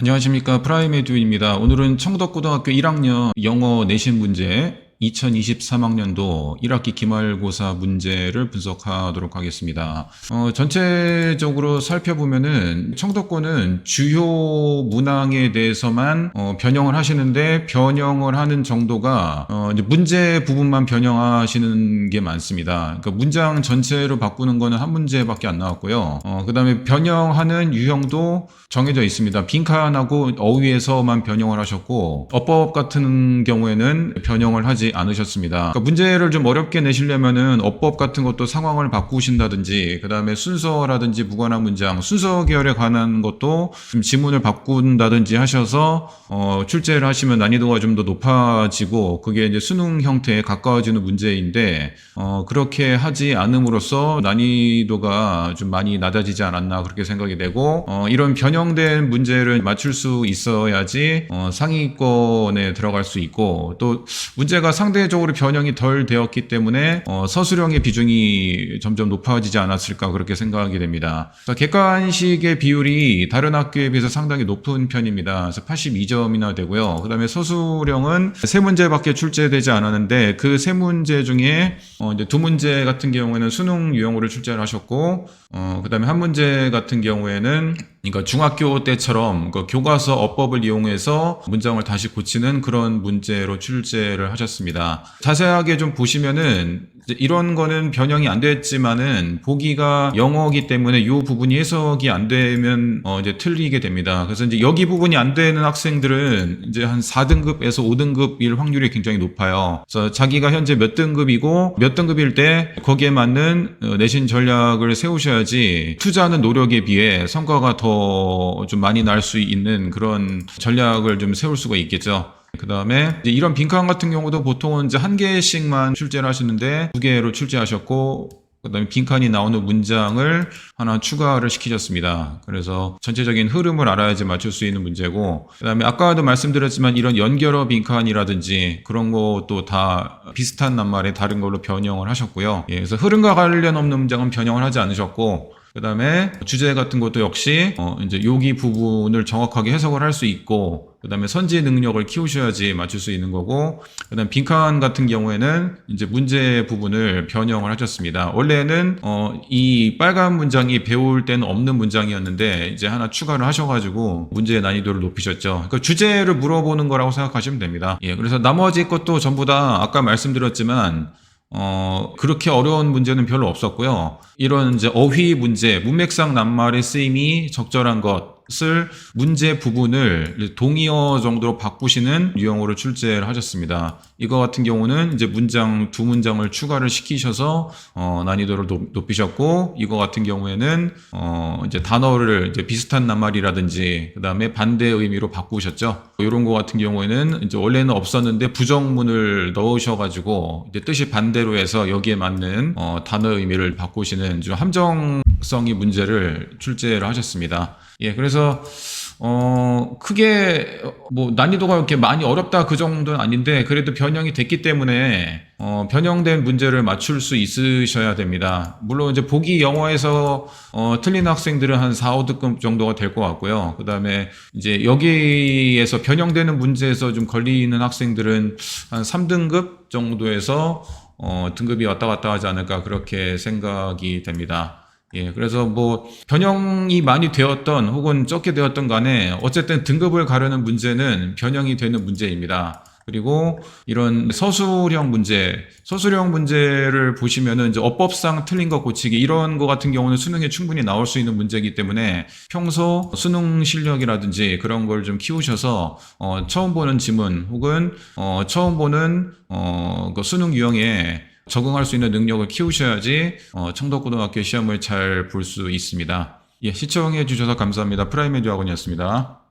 안녕하십니까. 프라임에듀입니다. 오늘은 청덕고등학교 1학년 영어 내신 문제 2023학년도 1학기 기말고사 문제를 분석하도록 하겠습니다. 전체적으로 살펴보면은 청덕고는 주요 문항에 대해서만 변형을 하시는데 변형을 하는 정도가 이제 문제 부분만 변형하시는 게 많습니다. 그러니까 문장 전체로 바꾸는 거는 한 문제밖에 안 나왔고요. 그 다음에 변형하는 유형도 정해져 있습니다. 빈칸하고 어휘에서만 변형을 하셨고 어법 같은 경우에는 변형을 하지 않으셨습니다. 그러니까 문제를 좀 어렵게 내시려면은 어법 같은 것도 상황을 바꾸신다든지 그 다음에 순서라든지 무관한 문장, 순서 계열에 관한 것도 좀 지문을 바꾼다든지 하셔서 출제를 하시면 난이도가 좀 더 높아지고 그게 이제 수능 형태에 가까워지는 문제인데 그렇게 하지 않음으로써 난이도가 좀 많이 낮아지지 않았나 그렇게 생각이 되고 이런 변형된 문제를 맞출 수 있어야지 상위권에 들어갈 수 있고 또 문제가 상대적으로 변형이 덜 되었기 때문에 서술형의 비중이 점점 높아지지 않았을까 그렇게 생각하게 됩니다. 객관식의 비율이 다른 학교에 비해서 상당히 높은 편입니다. 그래서 82점이나 되고요. 그 다음에 서술형은 3문제밖에 출제되지 않았는데 그 3문제 중에 이제 2문제 같은 경우에는 수능 유형으로 출제를 하셨고 그 다음에 한 문제 같은 경우에는 그러니까 중학교 때처럼 그 교과서 어법을 이용해서 문장을 다시 고치는 그런 문제로 출제를 하셨습니다. 자세하게 좀 보시면은 이런 거는 변형이 안 됐지만은 보기가 영어이기 때문에 이 부분이 해석이 안 되면 이제 틀리게 됩니다. 그래서 이제 여기 부분이 안 되는 학생들은 이제 한 4등급에서 5등급일 확률이 굉장히 높아요. 그래서 자기가 현재 몇 등급이고 몇 등급일 때 거기에 맞는 내신 전략을 세우셔야지 투자하는 노력에 비해 성과가 더 좀 많이 날 수 있는 그런 전략을 좀 세울 수가 있겠죠. 그 다음에 이런 빈칸 같은 경우도 보통은 이제 한 개씩만 출제를 하시는데 2개로 출제하셨고 그 다음에 빈칸이 나오는 문장을 하나 추가를 시키셨습니다. 그래서 전체적인 흐름을 알아야지 맞출 수 있는 문제고 그 다음에 아까도 말씀드렸지만 이런 연결어 빈칸이라든지 그런 것도 다 비슷한 낱말에 다른 걸로 변형을 하셨고요. 그래서 흐름과 관련 없는 문장은 변형을 하지 않으셨고 그 다음에 주제 같은 것도 역시 이제 여기 부분을 정확하게 해석을 할 수 있고 그 다음에 선지 능력을 키우셔야지 맞출 수 있는 거고 그 다음 빈칸 같은 경우에는 이제 문제 부분을 변형을 하셨습니다. 원래는 이 빨간 문장이 배울 때는 없는 문장이었는데 이제 하나 추가를 하셔가지고 문제의 난이도를 높이셨죠. 그러니까 주제를 물어보는 거라고 생각하시면 됩니다. 그래서 나머지 것도 전부 다 아까 말씀드렸지만 그렇게 어려운 문제는 별로 없었고요. 이런 이제 어휘 문제, 문맥상 낱말의 쓰임이 적절한 것을 문제 부분을 동의어 정도로 바꾸시는 유형으로 출제를 하셨습니다. 이거 같은 경우는 이제 문장 2문장을 추가를 시키셔서 난이도를 높이셨고 이거 같은 경우에는 이제 단어를 이제 비슷한 낱말이라든지 그다음에 반대 의미로 바꾸셨죠. 이런 거 같은 경우에는 이제 원래는 없었는데 부정문을 넣으셔가지고 이제 뜻이 반대로 해서 여기에 맞는 단어 의미를 바꾸시는 좀 함정성의 문제를 출제를 하셨습니다. 그래서 크게 뭐 난이도가 이렇게 많이 어렵다 그 정도는 아닌데 그래도 변형이 됐기 때문에 변형된 문제를 맞출 수 있으셔야 됩니다. 물론 이제 보기 영어에서 틀린 학생들은 한 4, 5등급 정도가 될 것 같고요. 그 다음에 이제 여기에서 변형되는 문제에서 좀 걸리는 학생들은 한 3등급 정도에서 등급이 왔다 갔다 하지 않을까 그렇게 생각이 됩니다. 그래서 뭐 변형이 많이 되었던 혹은 적게 되었던 간에 어쨌든 등급을 가르는 문제는 변형이 되는 문제입니다. 그리고 이런 서술형 문제를 보시면은 이제 어법상 틀린 거 고치기 이런 거 같은 경우는 수능에 충분히 나올 수 있는 문제이기 때문에 평소 수능 실력이라든지 그런 걸 좀 키우셔서 처음 보는 지문 혹은 처음 보는 그 수능 유형에 적응할 수 있는 능력을 키우셔야지 청덕고등학교 시험을 잘 볼 수 있습니다. 시청해 주셔서 감사합니다. 프라임에듀 학원이었습니다.